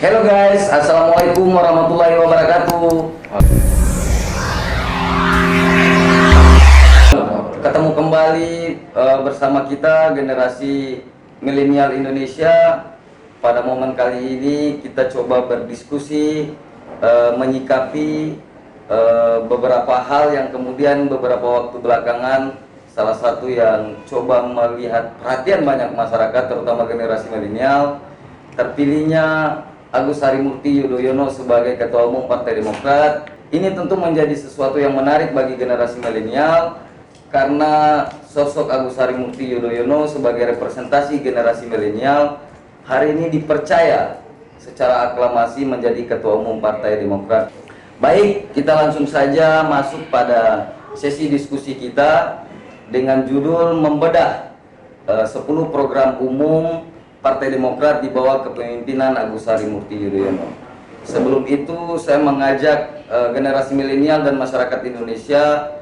Hello guys, assalamualaikum warahmatullahi wabarakatuh. Ketemu kembali bersama kita generasi milenial Indonesia. Pada momen kali ini kita coba berdiskusi, menyikapi beberapa hal yang kemudian beberapa waktu belakangan salah satu yang coba melihat perhatian banyak masyarakat, terutama generasi milenial, terpilihnya Agus Harimurti Yudhoyono sebagai Ketua Umum Partai Demokrat. Ini tentu menjadi sesuatu yang menarik bagi generasi milenial karena sosok Agus Harimurti Yudhoyono sebagai representasi generasi milenial hari ini dipercaya secara aklamasi menjadi Ketua Umum Partai Demokrat. Baik, kita langsung saja masuk pada sesi diskusi kita dengan judul membedah 10 program umum Partai Demokrat di bawah kepemimpinan Agus Harimurti Yudhoyono. Sebelum itu saya mengajak generasi milenial dan masyarakat Indonesia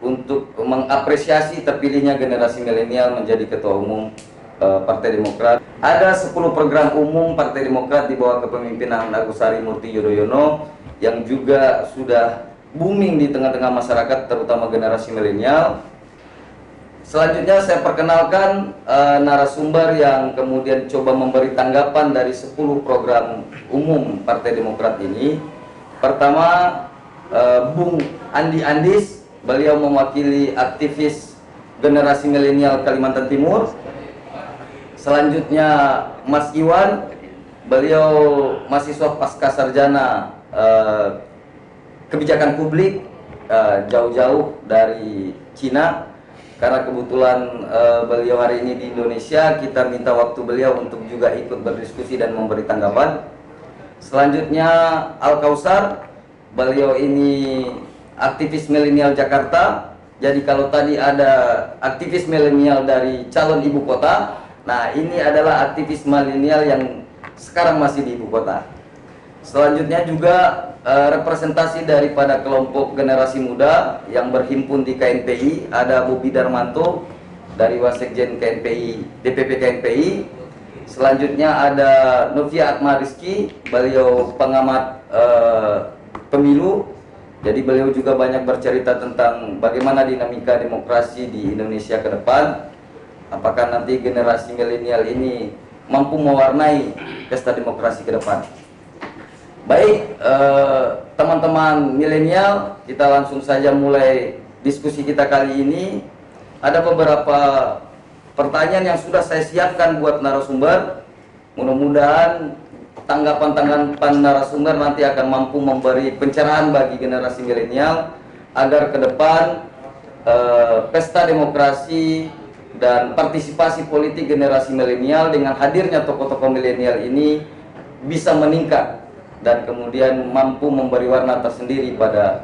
untuk mengapresiasi terpilihnya generasi milenial menjadi Ketua Umum Partai Demokrat. Ada 10 program umum Partai Demokrat di bawah kepemimpinan Agus Harimurti Yudhoyono yang juga sudah booming di tengah-tengah masyarakat, terutama generasi milenial. Selanjutnya saya perkenalkan narasumber yang kemudian coba memberi tanggapan dari 10 program umum Partai Demokrat ini. Pertama, Bung Andi Andis, beliau mewakili aktivis generasi milenial Kalimantan Timur. Selanjutnya Mas Iwan, beliau mahasiswa pasca sarjana kebijakan publik, jauh-jauh dari Cina. Karena kebetulan beliau hari ini di Indonesia, kita minta waktu beliau untuk juga ikut berdiskusi dan memberi tanggapan. Selanjutnya Al Kausar, beliau ini aktivis milenial Jakarta. Jadi kalau tadi ada aktivis milenial dari calon ibu kota, nah ini adalah aktivis milenial yang sekarang masih di ibu kota. Selanjutnya juga representasi daripada kelompok generasi muda yang berhimpun di KNPI, ada Bobi Darmanto dari Wasekjen KNPI, DPP KNPI. Selanjutnya ada Novia Atma Rizky, beliau pengamat pemilu. Jadi beliau juga banyak bercerita tentang bagaimana dinamika demokrasi di Indonesia ke depan. Apakah nanti generasi milenial ini mampu mewarnai pesta demokrasi ke depan. Baik, teman-teman milenial, kita langsung saja mulai diskusi kita kali ini. Ada beberapa pertanyaan yang sudah saya siapkan buat narasumber. Mudah-mudahan tanggapan-tanggapan narasumber nanti akan mampu memberi pencerahan bagi generasi milenial agar ke depan pesta demokrasi dan partisipasi politik generasi milenial dengan hadirnya tokoh-tokoh milenial ini bisa meningkat dan kemudian mampu memberi warna tersendiri pada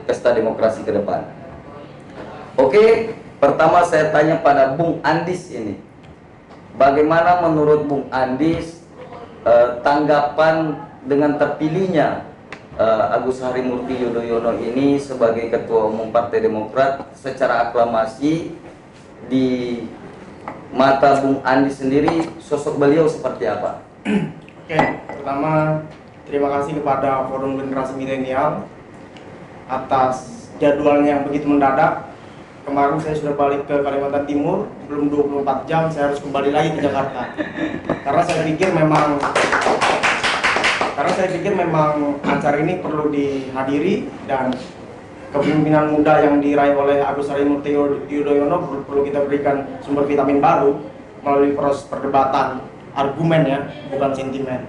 pesta demokrasi ke depan. Oke, pertama saya tanya pada Bung Andis ini. Bagaimana menurut Bung Andis tanggapan dengan terpilihnya Agus Harimurti Yudhoyono ini sebagai Ketua Umum Partai Demokrat secara aklamasi? Di mata Bung Andis sendiri, sosok beliau seperti apa? Oke, pertama terima kasih kepada Forum Generasi Milenial atas jadwalnya yang begitu mendadak. Kemarin saya sudah balik ke Kalimantan Timur, belum 24 jam saya harus kembali lagi ke Jakarta. Karena saya pikir memang acara ini perlu dihadiri dan kepemimpinan muda yang diraih oleh Agus Harimurti Yudhoyono perlu kita berikan sumber vitamin baru melalui proses perdebatan, argumen ya, bukan sentimen.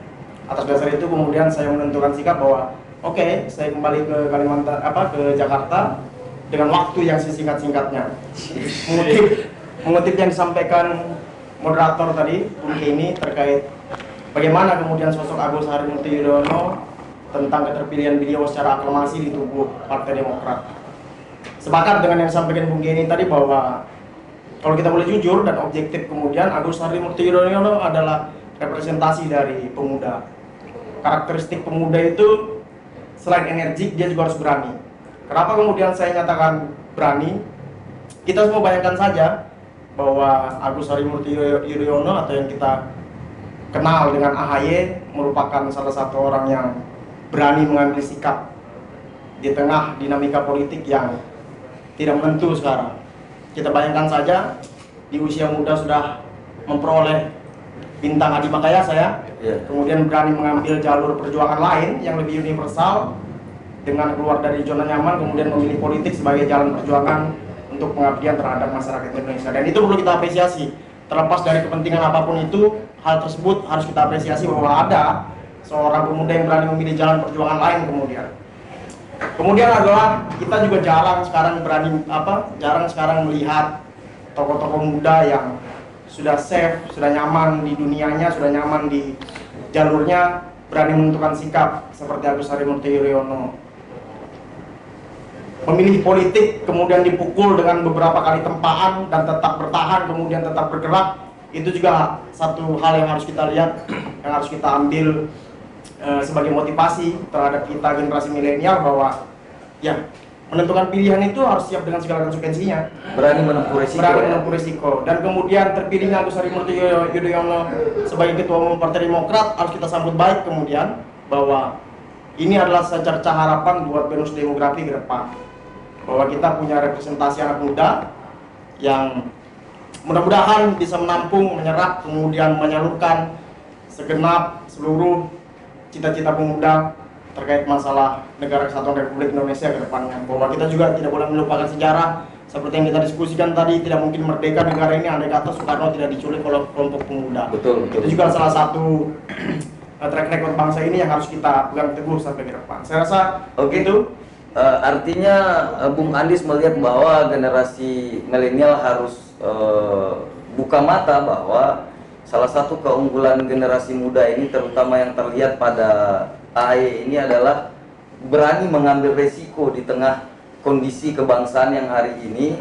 Atas dasar itu kemudian saya menentukan sikap bahwa oke, saya kembali ke ke Jakarta dengan waktu yang sesingkat-singkatnya. Mengutip yang disampaikan moderator tadi, Bung Kenny, terkait bagaimana kemudian sosok Agus Harimurti Yudhoyono tentang keterpilihan beliau secara aklamasi di tubuh Partai Demokrat. Sepakat dengan yang disampaikan Bung Kenny tadi bahwa kalau kita boleh jujur dan objektif, kemudian Agus Harimurti Yudhoyono adalah representasi dari pemuda. Karakteristik pemuda itu selain energik, dia juga harus berani. Kenapa kemudian saya nyatakan berani? Kita semua bayangkan saja bahwa Agus Harimurti Yudhoyono atau yang kita kenal dengan AHY merupakan salah satu orang yang berani mengambil sikap di tengah dinamika politik yang tidak menentu sekarang. Kita bayangkan saja di usia muda sudah memperoleh bintang Adi Makayasa ya, kemudian berani mengambil jalur perjuangan lain yang lebih universal dengan keluar dari zona nyaman, kemudian memilih politik sebagai jalan perjuangan untuk pengabdian terhadap masyarakat Indonesia. Dan itu perlu kita apresiasi. Terlepas dari kepentingan apapun itu, hal tersebut harus kita apresiasi bahwa ada seorang pemuda yang berani memilih jalan perjuangan lain kemudian. Kemudian adalah kita juga jarang sekarang melihat tokoh-tokoh muda yang sudah safe, sudah nyaman di dunianya, sudah nyaman di jalurnya, berani menentukan sikap seperti Agus Harimurti Yudhoyono. Memilih politik, kemudian dipukul dengan beberapa kali tempaan dan tetap bertahan, kemudian tetap bergerak, itu juga satu hal yang harus kita lihat, yang harus kita ambil sebagai motivasi terhadap kita generasi milenial bahwa ya menentukan pilihan itu harus siap dengan segala konsekuensinya, berani menempuh resiko. Dan kemudian terpilihnya Agus Harimurti Yudhoyono sebagai ketua umum Partai Demokrat harus kita sambut baik kemudian, bahwa ini adalah secerca harapan buat bonus demografi ke depan, bahwa kita punya representasi anak muda yang mudah-mudahan bisa menampung, menyerap, kemudian menyalurkan segenap seluruh cita-cita pemuda terkait masalah Negara Kesatuan Republik Indonesia ke depannya. Bahwa kita juga tidak boleh melupakan sejarah, seperti yang kita diskusikan tadi, tidak mungkin merdeka negara ini andai kata Soekarno tidak diculik oleh kelompok pemuda. Betul. Itu juga salah satu track record bangsa ini yang harus kita pegang teguh sampai ke depan. Saya rasa itu. Artinya Bung Andis melihat bahwa generasi milenial harus buka mata bahwa salah satu keunggulan generasi muda ini, terutama yang terlihat pada AHY ini, adalah berani mengambil resiko di tengah kondisi kebangsaan yang hari ini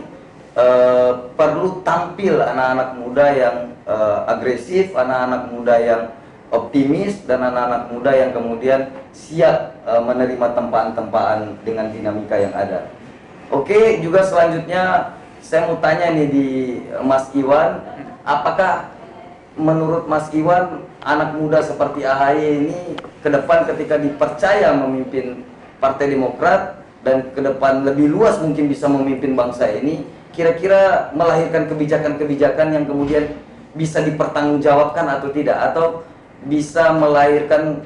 perlu tampil anak-anak muda yang agresif, anak-anak muda yang optimis, dan anak-anak muda yang kemudian siap menerima tempaan-tempaan dengan dinamika yang ada. Oke, juga selanjutnya saya mau tanya nih di Mas Iwan, apakah menurut Mas Iwan anak muda seperti AHY ini ke depan ketika dipercaya memimpin Partai Demokrat dan ke depan lebih luas mungkin bisa memimpin bangsa ini, kira-kira melahirkan kebijakan-kebijakan yang kemudian bisa dipertanggungjawabkan atau tidak, atau bisa melahirkan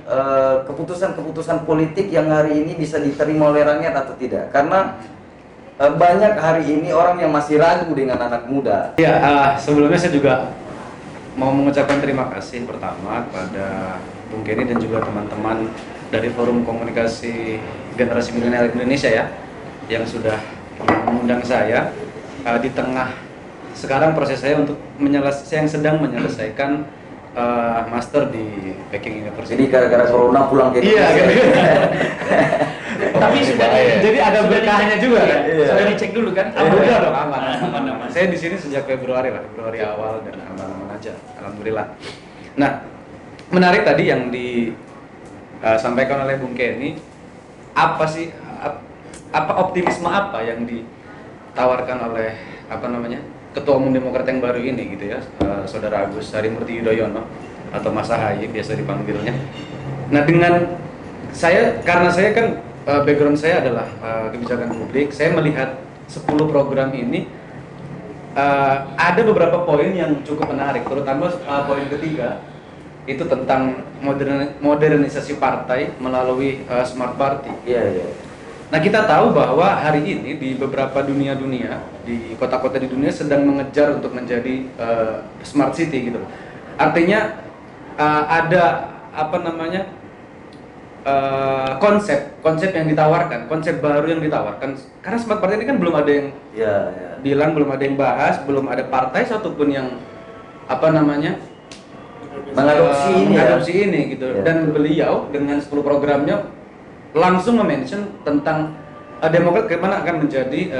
keputusan-keputusan politik yang hari ini bisa diterima oleh rakyat atau tidak? Karena banyak hari ini orang yang masih ragu dengan anak muda. Ya, sebelumnya saya juga mau mengucapkan terima kasih pertama kepada Bung Kenny dan juga teman-teman dari Forum Komunikasi Generasi Milenial Indonesia ya, yang sudah mengundang saya di tengah sekarang proses saya untuk saya yang sedang menyelesaikan master di Peking University. Jadi gara-gara corona pulang ke Indonesia. Iya, gitu. Tapi jadi ada berkahnya juga kan? Sudah dicek dulu kan? Udah dong, aman. Saya di sini sejak Februari awal dan aman-aman aja, alhamdulillah. Nah, menarik tadi yang disampaikan oleh Bung Kenny. Apa optimisme apa yang ditawarkan oleh Ketua Umum Demokrat yang baru ini gitu ya, Saudara Agus Harimurti Yudhoyono atau Mas AHY biasa dipanggilnya. Nah, karena saya kan background saya adalah kebijakan publik, saya melihat 10 program ini ada beberapa poin yang cukup menarik, terutama poin ketiga itu tentang modernisasi partai melalui smart party. Iya. Nah, kita tahu bahwa hari ini di beberapa dunia di kota-kota di dunia sedang mengejar untuk menjadi smart city gitu. Artinya ada konsep yang ditawarkan, konsep baru yang ditawarkan. Karena smart party ini kan belum ada yang bilang, belum ada yang bahas, belum ada partai satupun yang mengadopsi ini gitu. Ya. Dan beliau dengan 10 programnya langsung mention tentang Demokrat bagaimana akan menjadi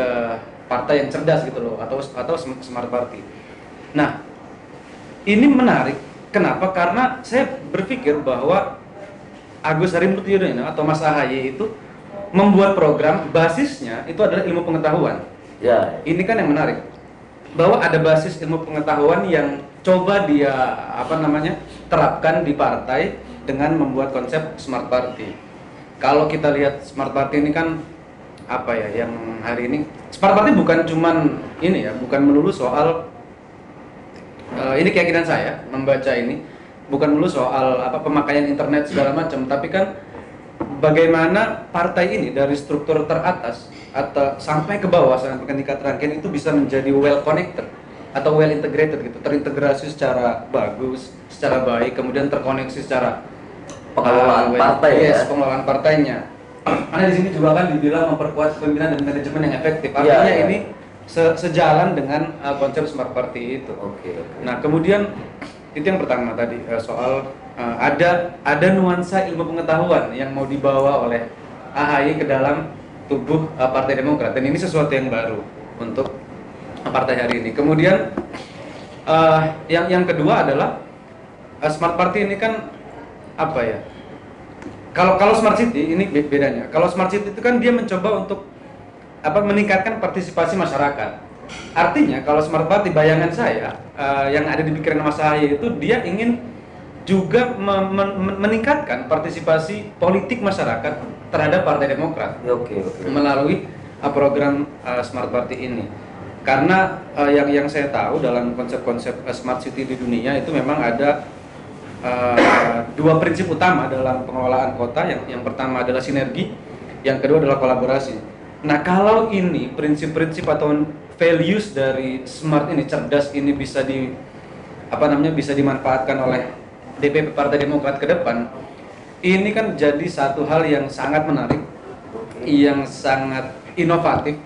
partai yang cerdas gitu loh, atau smart party. Nah, ini menarik. Kenapa? Karena saya berpikir bahwa Agus Harimurti Yudhoyono atau Mas AHY itu membuat program basisnya itu adalah ilmu pengetahuan. Ya. Ini kan yang menarik, bahwa ada basis ilmu pengetahuan yang coba dia diterapkan di partai dengan membuat konsep smart party. Kalau kita lihat smart party ini kan apa ya, yang hari ini smart party bukan cuman ini ya, bukan melulu soal ini keyakinan saya membaca ini, bukan melulu soal apa pemakaian internet segala macam, tapi kan bagaimana partai ini dari struktur teratas atau sampai ke bawah sampai ke tingkat rangkaian itu bisa menjadi well connected atau well integrated gitu, terintegrasi secara bagus, secara baik, kemudian terkoneksi secara Pengelolaan partai ya. pengelolaan partainya. Karena di sini juga kan dibilang memperkuat kepemimpinan dan manajemen yang efektif. Artinya Ya. ini sejalan dengan konsep smart party itu. Oke. Nah, kemudian itu yang pertama tadi soal ada nuansa ilmu pengetahuan yang mau dibawa oleh AHY ke dalam tubuh Partai Demokrat, dan ini sesuatu yang baru untuk partai hari ini. Kemudian yang kedua adalah smart party ini kan apa ya? Kalau smart city ini bedanya. Kalau smart city itu kan dia mencoba untuk meningkatkan partisipasi masyarakat. Artinya kalau smart party, bayangan saya yang ada di pikiran Mas Ahaye itu dia ingin juga meningkatkan partisipasi politik masyarakat terhadap Partai Demokrat. Oke. Melalui program smart party ini. Karena yang saya tahu dalam konsep-konsep smart city di dunia itu memang ada dua prinsip utama dalam pengelolaan kota. Yang pertama adalah sinergi, yang kedua adalah kolaborasi. Nah, kalau ini prinsip-prinsip atau values dari smart ini, cerdas ini bisa bisa dimanfaatkan oleh DPP Partai Demokrat ke depan, ini kan jadi satu hal yang sangat menarik, yang sangat inovatif,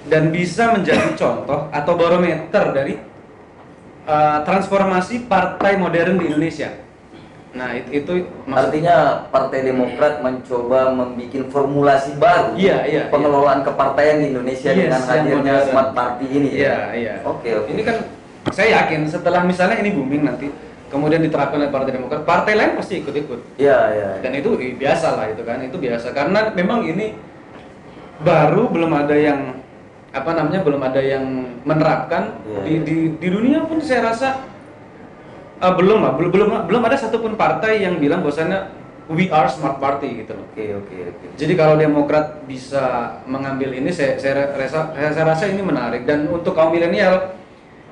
dan bisa menjadi contoh atau barometer dari transformasi partai modern di Indonesia. Nah, itu Artinya Partai Demokrat mencoba membuat formulasi baru Iya. pengelolaan kepartaian di Indonesia dengan Yes, yang hadirnya modern. smart party ini ya. Iya. Oke. Ini kan saya yakin setelah misalnya ini booming nanti, kemudian diterapkan oleh Partai Demokrat, partai lain pasti ikut-ikut. Iya. Dan itu biasa lah, itu kan, itu biasa karena memang ini baru, belum ada yang belum ada yang menerapkan. Iya. Di dunia pun saya rasa belum ada satupun partai yang bilang bahwasannya we are smart party gitu loh. Oke. Jadi kalau Demokrat bisa mengambil ini, saya rasa ini menarik, dan untuk kaum milenial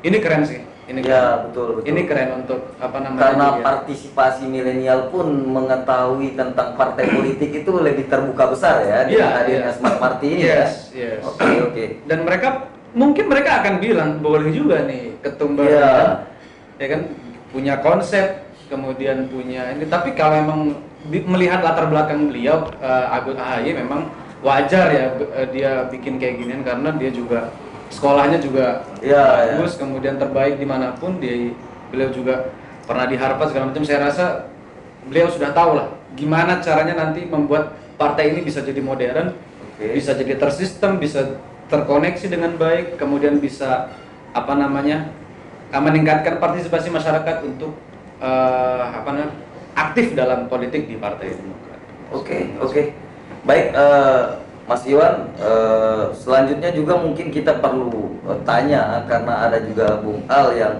ini keren sih. Ini Ya, betul. Ini keren untuk Karena partisipasi milenial pun mengetahui tentang partai politik itu lebih terbuka besar ya dengan hadirnya smart party ini Yes. ya. Oke. Dan mungkin mereka akan bilang boleh juga nih ketumbar ya kan, punya konsep, kemudian punya ini. Tapi kalau memang melihat latar belakang beliau, Agus Ahaye, memang wajar ya dia bikin kayak ginian, karena dia juga sekolahnya juga bagus, kemudian terbaik dimanapun. Beliau juga pernah di Harvard segala macam. Saya rasa beliau sudah tahu lah gimana caranya nanti membuat partai ini bisa jadi modern, bisa jadi tersistem, bisa terkoneksi dengan baik, kemudian bisa meningkatkan partisipasi masyarakat untuk aktif dalam politik di Partai Demokrat. Oke. Baik, Mas Iwan, selanjutnya juga mungkin kita perlu tanya, karena ada juga Bung Al yang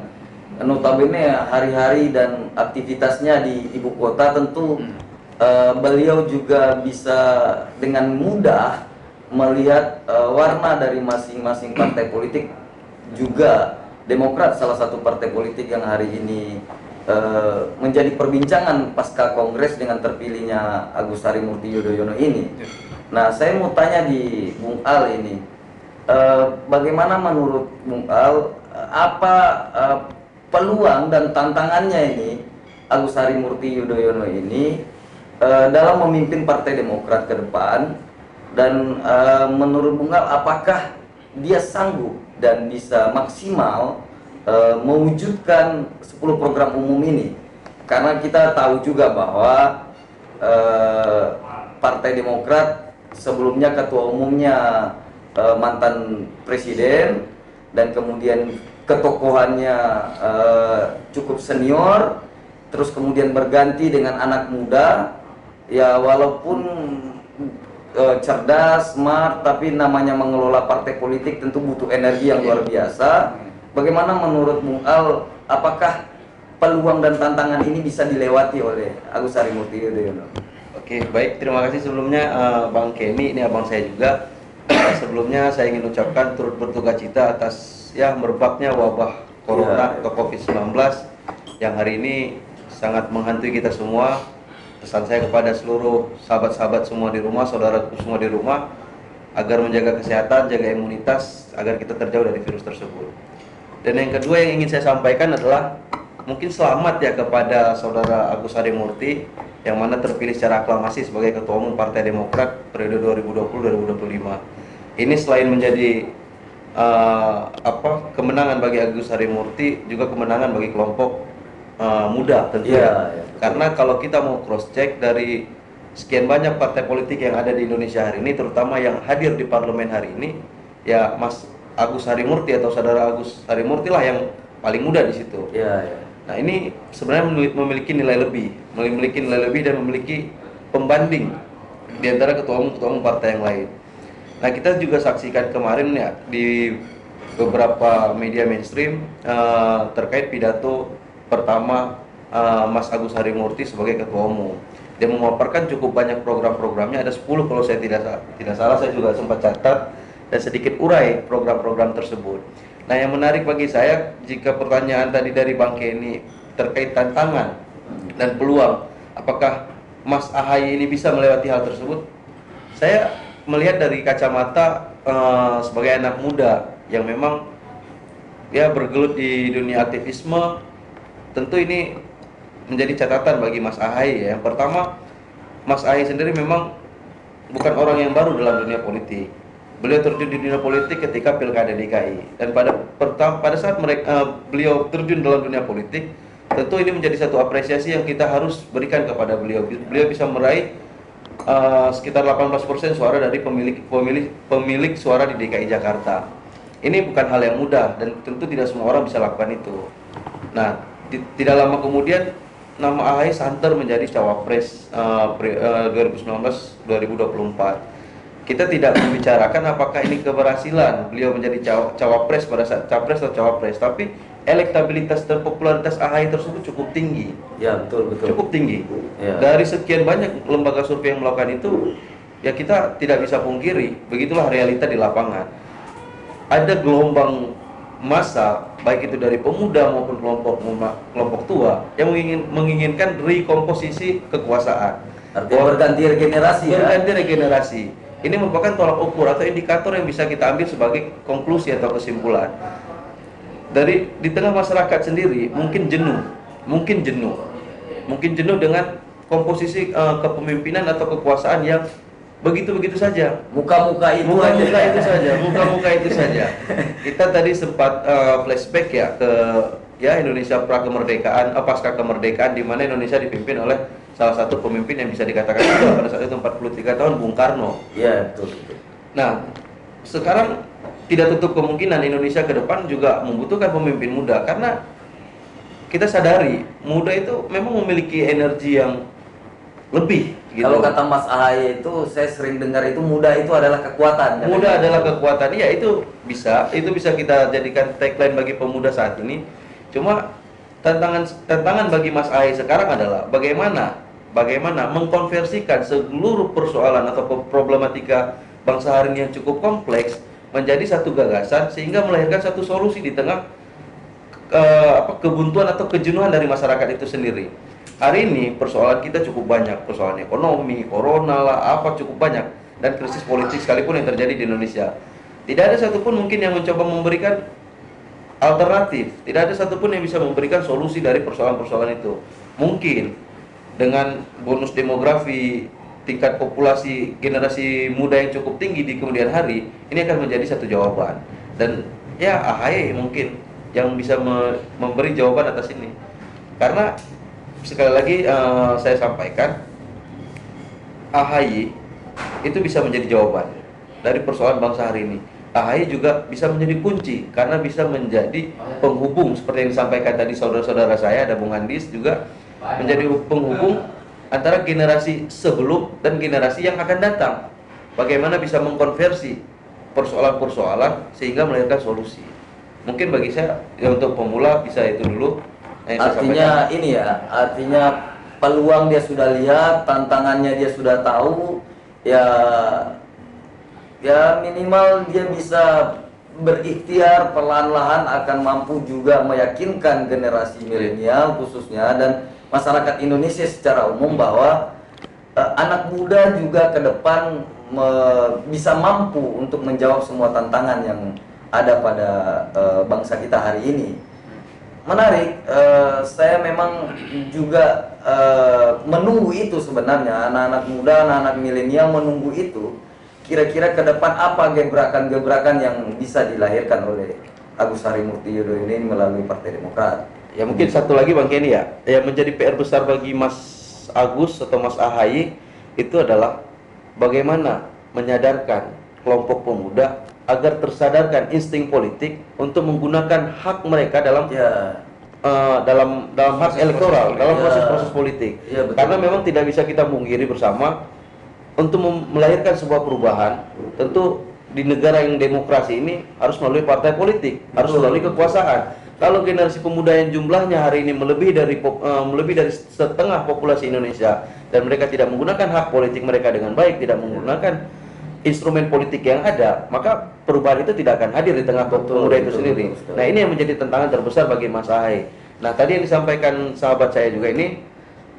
notabene hari-hari dan aktivitasnya di ibu kota, tentu beliau juga bisa dengan mudah melihat warna dari masing-masing partai politik. Juga Demokrat salah satu partai politik yang hari ini menjadi perbincangan pasca kongres dengan terpilihnya Agus Harimurti Yudhoyono ini. Nah, saya mau tanya di Bung Al ini, bagaimana menurut Bung Al, apa peluang dan tantangannya ini Agus Harimurti Yudhoyono ini dalam memimpin Partai Demokrat ke depan, dan menurut Bung Al, apakah dia sanggup dan bisa maksimal mewujudkan 10 program umum ini? Karena kita tahu juga bahwa Partai Demokrat sebelumnya ketua umumnya mantan presiden, dan kemudian ketokohannya cukup senior, terus kemudian berganti dengan anak muda ya, walaupun cerdas, smart, tapi namanya mengelola partai politik tentu butuh energi yang luar biasa. Bagaimana menurut Bung Al, apakah peluang dan tantangan ini bisa dilewati oleh Agus Harimurti Yudhoyono? Oke, baik. Terima kasih sebelumnya Bang Kenny, ini abang saya juga. Sebelumnya saya ingin ucapkan turut berduka cita atas merebaknya wabah corona atau COVID-19 yang hari ini sangat menghantui kita semua. Pesan saya kepada seluruh sahabat-sahabat semua di rumah, saudaraku semua di rumah, agar menjaga kesehatan, jaga imunitas, agar kita terjauh dari virus tersebut. Dan yang kedua yang ingin saya sampaikan adalah mungkin selamat ya kepada saudara Agus Harimurti yang mana terpilih secara aklamasi sebagai Ketua Umum Partai Demokrat periode 2020-2025. Ini selain menjadi kemenangan bagi Agus Harimurti, juga kemenangan bagi kelompok muda tentunya. Karena kalau kita mau cross check dari sekian banyak partai politik yang ada di Indonesia hari ini, terutama yang hadir di parlemen hari ini, ya Mas Agus Harimurti atau saudara Agus Harimurti lah yang paling muda di situ. Nah, ini sebenarnya memiliki nilai lebih, dan memiliki pembanding di antara ketua umum partai yang lain. Nah, kita juga saksikan kemarin ya di beberapa media mainstream terkait pidato pertama Mas Agus Harimurti sebagai ketua umum. Dia memaparkan cukup banyak program-programnya, ada 10 kalau saya tidak salah, saya juga sempat catat dan sedikit urai program-program tersebut. Nah, yang menarik bagi saya, jika pertanyaan tadi dari Bang Kenny terkait tantangan dan peluang, apakah Mas AHY ini bisa melewati hal tersebut? Saya melihat dari kacamata sebagai anak muda yang memang bergelut di dunia aktivisme, tentu ini menjadi catatan bagi Mas AHY. Yang pertama, Mas AHY sendiri memang bukan orang yang baru dalam dunia politik. Beliau terjun di dunia politik ketika Pilkada DKI, dan pada saat beliau terjun dalam dunia politik, tentu ini menjadi satu apresiasi yang kita harus berikan kepada beliau. Beliau bisa meraih sekitar 18% suara dari pemilik suara di DKI Jakarta. Ini bukan hal yang mudah dan tentu tidak semua orang bisa lakukan itu. Nah, tidak lama kemudian nama AHY santer menjadi cawapres 2019-2024. Kita tidak membicarakan apakah ini keberhasilan beliau menjadi cawapres pada saat capres atau cawapres, tapi elektabilitas dan popularitas AHY tersebut cukup tinggi. Ya, betul. Cukup tinggi. Dari sekian banyak lembaga survei yang melakukan itu, ya kita tidak bisa pungkiri, begitulah realita di lapangan. Ada gelombang massa, baik itu dari pemuda maupun kelompok tua, yang menginginkan rekomposisi kekuasaan. Artinya berganti regenerasi. Ini merupakan tolak ukur atau indikator yang bisa kita ambil sebagai konklusi atau kesimpulan. Di tengah masyarakat sendiri mungkin jenuh dengan komposisi kepemimpinan atau kekuasaan yang begitu saja. Muka-muka itu saja. Kita tadi sempat flashback ya ke Indonesia pasca kemerdekaan, di mana Indonesia dipimpin oleh salah satu pemimpin yang bisa dikatakan pada saat itu 43 tahun, Bung Karno. Ya, betul. Nah, sekarang tidak tutup kemungkinan Indonesia ke depan juga membutuhkan pemimpin muda, karena kita sadari muda itu memang memiliki energi yang lebih gitu. Kalau kata Mas AHY itu, saya sering dengar itu muda itu adalah kekuatan. Muda adalah kekuatan. Ya, itu bisa kita jadikan tagline bagi pemuda saat ini. Cuma tantangan bagi Mas AHY sekarang adalah bagaimana mengkonversikan seluruh persoalan atau problematika bangsa hari ini yang cukup kompleks menjadi satu gagasan, sehingga melahirkan satu solusi di tengah kebuntuan atau kejenuhan dari masyarakat itu sendiri. Hari ini persoalan kita cukup banyak, persoalan ekonomi, corona lah, cukup banyak, dan krisis politik sekalipun yang terjadi di Indonesia. Tidak ada satupun mungkin yang mencoba memberikan alternatif, tidak ada satupun yang bisa memberikan solusi dari persoalan-persoalan itu. Mungkin dengan bonus demografi, tingkat populasi generasi muda yang cukup tinggi di kemudian hari, ini akan menjadi satu jawaban. Dan ya AHY mungkin yang bisa memberi jawaban atas ini. Karena sekali lagi saya sampaikan, AHY itu bisa menjadi jawaban dari persoalan bangsa hari ini. AHY juga bisa menjadi kunci karena bisa menjadi penghubung, seperti yang disampaikan tadi saudara-saudara saya, ada Bung Andis juga, menjadi penghubung antara generasi sebelum dan generasi yang akan datang. Bagaimana bisa mengkonversi persoalan-persoalan sehingga melahirkan solusi. Mungkin bagi saya untuk pemula bisa itu dulu. Artinya ini ya, artinya peluang dia sudah lihat, tantangannya dia sudah tahu, ya minimal dia bisa berikhtiar perlahan-lahan akan mampu juga meyakinkan generasi milenial khususnya dan masyarakat Indonesia secara umum bahwa anak muda juga ke depan bisa mampu untuk menjawab semua tantangan yang ada pada bangsa kita hari ini. Menarik, saya memang juga menunggu itu sebenarnya, anak-anak muda, anak-anak milenial menunggu itu. Kira-kira ke depan apa gebrakan-gebrakan yang bisa dilahirkan oleh Agus Harimurti Yudhoyono ini melalui Partai Demokrat? Ya mungkin satu lagi Bang Kenny ya, yang menjadi PR besar bagi Mas Agus atau Mas AHY itu adalah bagaimana menyadarkan kelompok pemuda agar tersadarkan insting politik untuk menggunakan hak mereka dalam dalam hak elektoral, dalam proses-proses politik. Ya, betul. Karena memang tidak bisa kita mungkiri bersama untuk melahirkan sebuah perubahan, tentu di negara yang demokrasi ini harus melalui partai politik, harus melalui kekuasaan. Kalau generasi pemuda yang jumlahnya hari ini melebihi dari setengah populasi Indonesia dan mereka tidak menggunakan hak politik mereka dengan baik, tidak menggunakan instrumen politik yang ada, maka perubahan itu tidak akan hadir di tengah pemuda itu sendiri. Nah, ini yang menjadi tantangan terbesar bagi Mas AHY. Nah, tadi yang disampaikan sahabat saya juga ini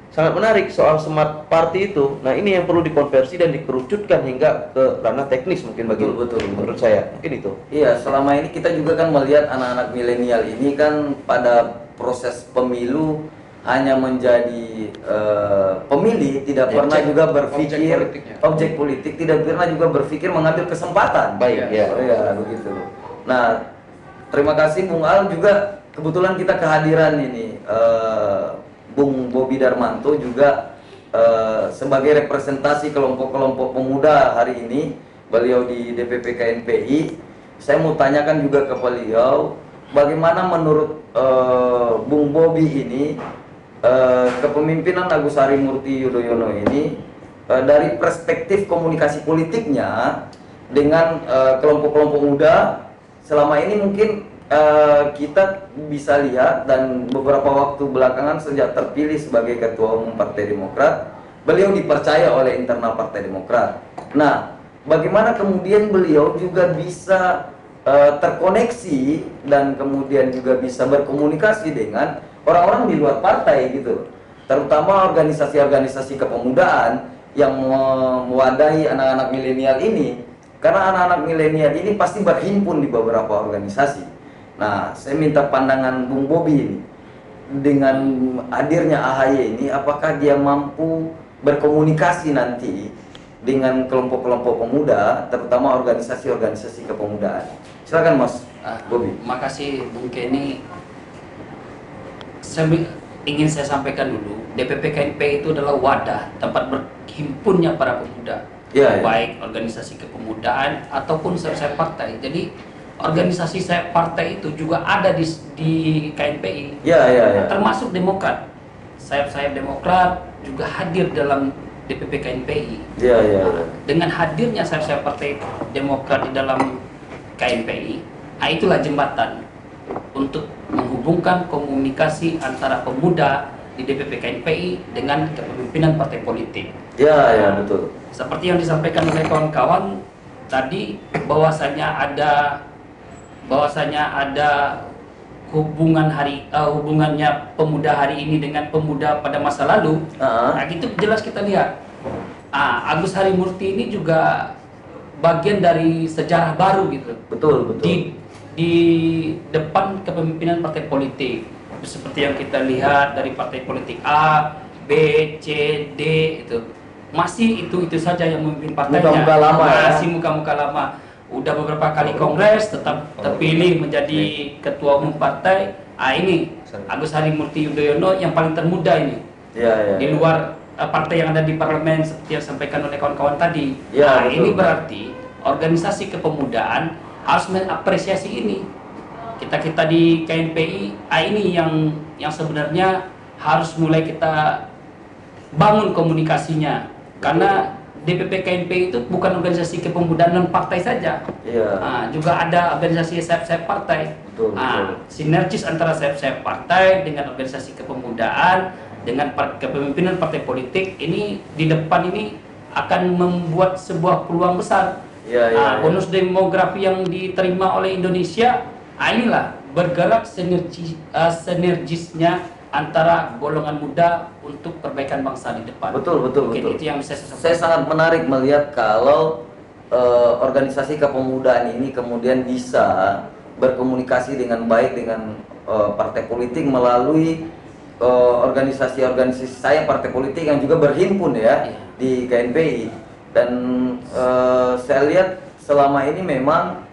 sangat menarik soal smart party itu. Nah, ini yang perlu dikonversi dan dikerucutkan hingga ke ranah teknis mungkin bagi menurut saya. Mungkin itu. Iya, selama ini kita juga kan melihat anak-anak milenial ini kan pada proses pemilu hanya menjadi pemilih, tidak pernah juga berpikir objek politik, tidak pernah juga berpikir mengambil kesempatan. Baik, ya. Ya, begitu. Nah, terima kasih Bung Al juga, kebetulan kita kehadiran ini Bung Bobi Darmanto juga sebagai representasi kelompok-kelompok pemuda hari ini, beliau di DPP KNPI. Saya mau tanyakan juga ke beliau, bagaimana menurut Bung Bobi ini kepemimpinan Agus Harimurti Yudhoyono ini dari perspektif komunikasi politiknya dengan kelompok-kelompok muda selama ini mungkin kita bisa lihat, dan beberapa waktu belakangan sejak terpilih sebagai Ketua Umum Partai Demokrat, beliau dipercaya oleh internal Partai Demokrat. Nah, bagaimana kemudian beliau juga bisa terkoneksi dan kemudian juga bisa berkomunikasi dengan orang-orang di luar partai gitu, terutama organisasi-organisasi kepemudaan yang mewadahi anak-anak milenial ini, karena anak-anak milenial ini pasti berhimpun di beberapa organisasi. Nah, saya minta pandangan Bung Bobi ini, dengan hadirnya AHY ini, apakah dia mampu berkomunikasi nanti dengan kelompok-kelompok pemuda, terutama organisasi-organisasi kepemudaan. Silakan Mas Bobi. Makasih Bung Kenny. Ingin saya sampaikan dulu, DPP KNP itu adalah wadah tempat berhimpunnya para pemuda, baik organisasi kepemudaan ataupun sayap-sayap partai. Jadi organisasi sayap partai itu juga ada di KNPI, termasuk Demokrat. Sayap-sayap Demokrat juga hadir dalam DPP KNPI. Dengan hadirnya sayap-sayap partai Demokrat di dalam KNPI, itulah jembatan untuk menghubungkan komunikasi antara pemuda di DPP KNPI dengan kepemimpinan partai politik. Betul. Seperti yang disampaikan oleh kawan-kawan tadi, bahwasanya ada hubungannya pemuda hari ini dengan pemuda pada masa lalu. Nah, itu jelas kita lihat. Agus Harimurti ini juga bagian dari sejarah baru gitu. Betul. Di depan kepemimpinan partai politik, seperti yang kita lihat dari partai politik A, B, C, D itu masih itu saja yang memimpin partainya. Muka-muka lama, masih muka-muka lama. Udah beberapa kali kongres tetap terpilih menjadi ketua umum partai. Ini Agus Harimurti Yudhoyono yang paling termuda ini. Di luar partai yang ada di parlemen seperti yang disampaikan oleh kawan-kawan tadi. Ini berarti organisasi kepemudaan harus mengapresiasi ini. Kita di KNPI ini yang sebenarnya harus mulai kita bangun komunikasinya Karena DPP KNP itu bukan organisasi kepemudaan non partai saja. Juga ada organisasi sayap-sayap partai. Sinergis antara sayap-sayap partai dengan organisasi kepemudaan dengan kepemimpinan partai politik ini di depan ini akan membuat sebuah peluang besar. Bonus demografi yang diterima oleh Indonesia, inilah bergerak sinergisnya antara golongan muda untuk perbaikan bangsa di depan. Betul. Itu yang bisa saya sangat menarik melihat kalau organisasi kepemudaan ini kemudian bisa berkomunikasi dengan baik dengan partai politik melalui organisasi-organisasi saya partai politik yang juga berhimpun di KNPI. Dan saya lihat selama ini memang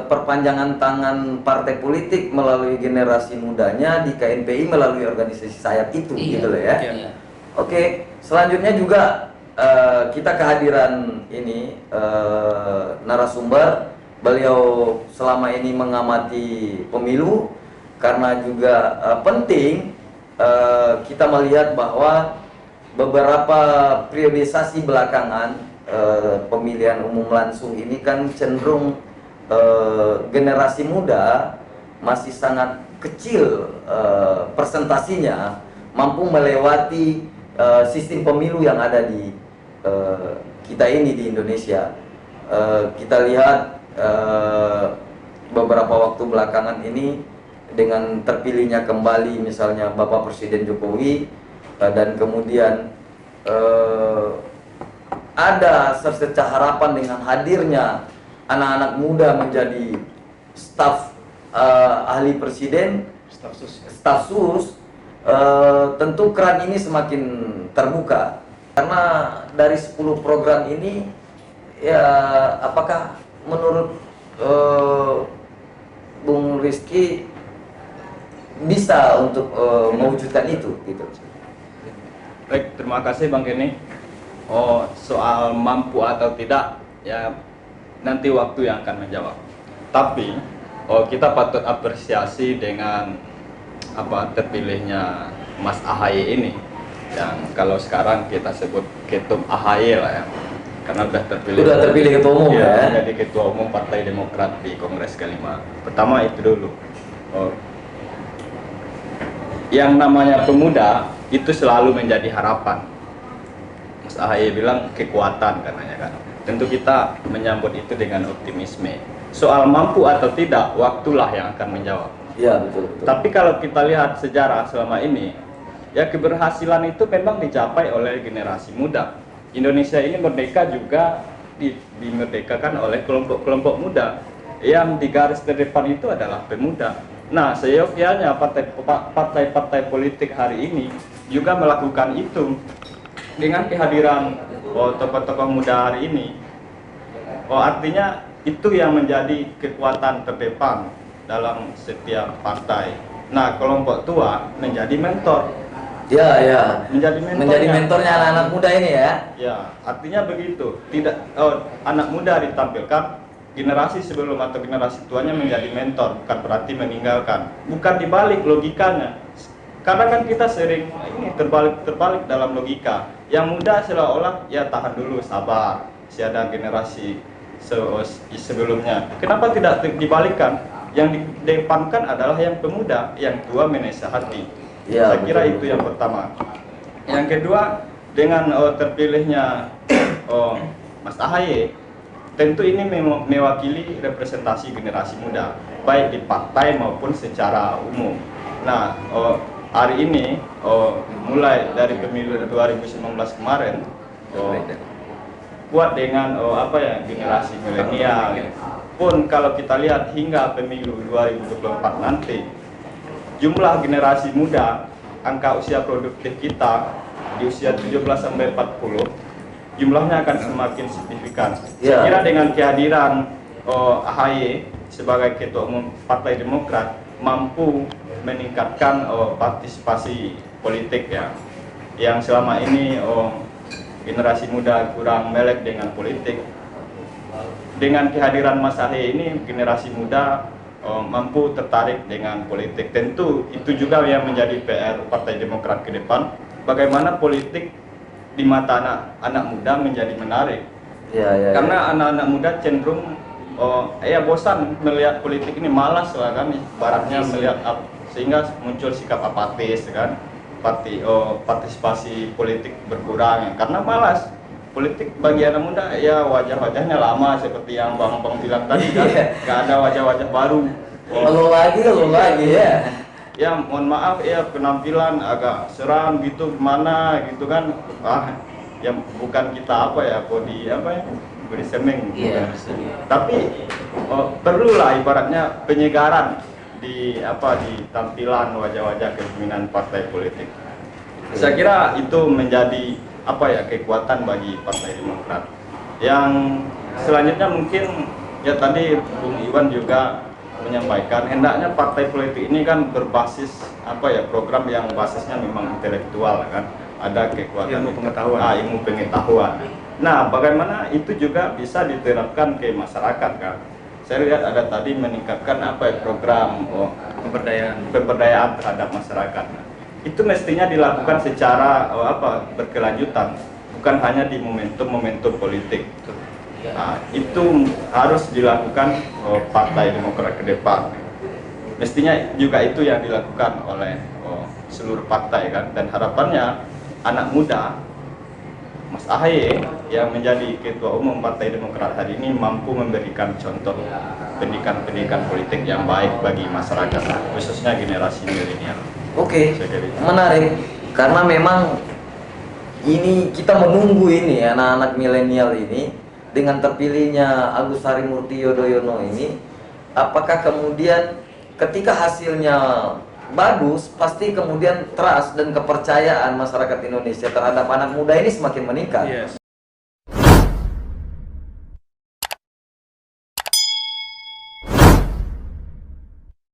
perpanjangan tangan partai politik melalui generasi mudanya di KNPI melalui organisasi sayap itu, gitu loh ya. Oke, selanjutnya juga kita kehadiran ini narasumber, beliau selama ini mengamati pemilu karena juga penting kita melihat bahwa beberapa periodisasi belakangan pemilihan umum langsung ini kan cenderung generasi muda masih sangat kecil persentasinya mampu melewati sistem pemilu yang ada di kita ini di Indonesia. Kita lihat beberapa waktu belakangan ini dengan terpilihnya kembali misalnya Bapak Presiden Jokowi dan kemudian ada secercah harapan dengan hadirnya anak-anak muda menjadi staf ahli presiden, staf sus, tentu keran ini semakin terbuka. Karena dari 10 program ini, ya apakah menurut Bung Rizky bisa untuk mewujudkan itu? Gitu. Baik, terima kasih Bang Kenny. Soal mampu atau tidak, ya nanti waktu yang akan menjawab. Tapi kita patut apresiasi dengan terpilihnya Mas AHY ini. Yang kalau sekarang kita sebut ketum AHY lah ya, karena sudah terpilih ketua umum ya. Jadi ketua umum Partai Demokrat di Kongres kelima. Pertama itu dulu. Yang namanya pemuda itu selalu menjadi harapan. Mas AHY bilang kekuatan katanya kan. Tentu kita menyambut itu dengan optimisme. Soal mampu atau tidak, waktulah yang akan menjawab. Iya, betul. Tapi kalau kita lihat sejarah selama ini, ya keberhasilan itu memang dicapai oleh generasi muda. Indonesia ini merdeka juga dimerdekakan oleh kelompok-kelompok muda. Yang di garis terdepan itu adalah pemuda. Nah, seyogyanya partai-partai politik hari ini juga melakukan itu. Dengan kehadiran tokoh-tokoh muda hari ini, artinya itu yang menjadi kekuatan terdepan dalam setiap partai. Nah, kelompok tua menjadi mentor. Ya. Menjadi mentornya anak-anak muda ini ya. Ya, artinya begitu. Tidak anak muda ditampilkan, generasi sebelum atau generasi tuanya menjadi mentor, bukan berarti meninggalkan. Bukan dibalik logikanya. Karena kan kita sering ini terbalik dalam logika. Yang muda seolah-olah ya tahan dulu, sabar. Si ada generasi sebelumnya. Kenapa tidak dibalikkan? Yang didepankan adalah yang pemuda, yang tua menasihati. Ya, saya kira itu yang pertama. Yang kedua, dengan terpilihnya Mas AHY, tentu ini mewakili representasi generasi muda, baik di partai maupun secara umum. Nah, hari ini mulai dari pemilu 2019 kemarin kuat dengan generasi milenial. Pun kalau kita lihat hingga pemilu 2024 nanti, jumlah generasi muda, angka usia produktif kita di usia 17 sampai 40 jumlahnya akan semakin signifikan. Saya kira dengan kehadiran AHY sebagai ketua umum Partai Demokrat mampu meningkatkan partisipasi politik ya, yang selama ini generasi muda kurang melek dengan politik. Dengan kehadiran Mas AHY ini generasi muda mampu tertarik dengan politik. Tentu itu juga yang menjadi PR Partai Demokrat ke depan, bagaimana politik di mata anak muda menjadi menarik. Karena anak-anak muda cenderung bosan melihat politik ini, malas lah kan, baratnya melihat sehingga muncul sikap apatis kan, partisipasi politik berkurang karena malas. Politik bagi anak muda ya wajah-wajahnya lama seperti yang Bang bilang tadi kan, nggak ada wajah-wajah baru. Lo lagi ya. Ya mohon maaf ya, penampilan agak seram gitu gimana gitu kan, yang bukan kita body shaming gitu kan. Tapi perlulah ibaratnya penyegaran di tampilan wajah-wajah kepemimpinan partai politik. Saya kira itu menjadi kekuatan bagi Partai Demokrat. Yang selanjutnya mungkin ya tadi Bung Iwan juga menyampaikan hendaknya partai politik ini kan berbasis program yang basisnya memang intelektual kan, ada kekuatan ilmu pengetahuan. Nah, bagaimana itu juga bisa diterapkan ke masyarakat kan? Saya lihat ada tadi meningkatkan program pemberdayaan terhadap masyarakat. Itu mestinya dilakukan secara berkelanjutan, bukan hanya di momentum-momentum politik. Nah, itu harus dilakukan Partai Demokrat ke depan. Mestinya juga itu yang dilakukan oleh seluruh partai kan, dan harapannya anak muda Mas AHY yang menjadi Ketua Umum Partai Demokrat hari ini mampu memberikan contoh pendidikan politik yang baik bagi masyarakat, khususnya generasi milenial. Oke, menarik karena memang ini kita menunggu ini anak-anak milenial ini dengan terpilihnya Agus Harimurti Yudhoyono ini, apakah kemudian ketika hasilnya bagus, pasti kemudian trust dan kepercayaan masyarakat Indonesia terhadap anak muda ini semakin meningkat.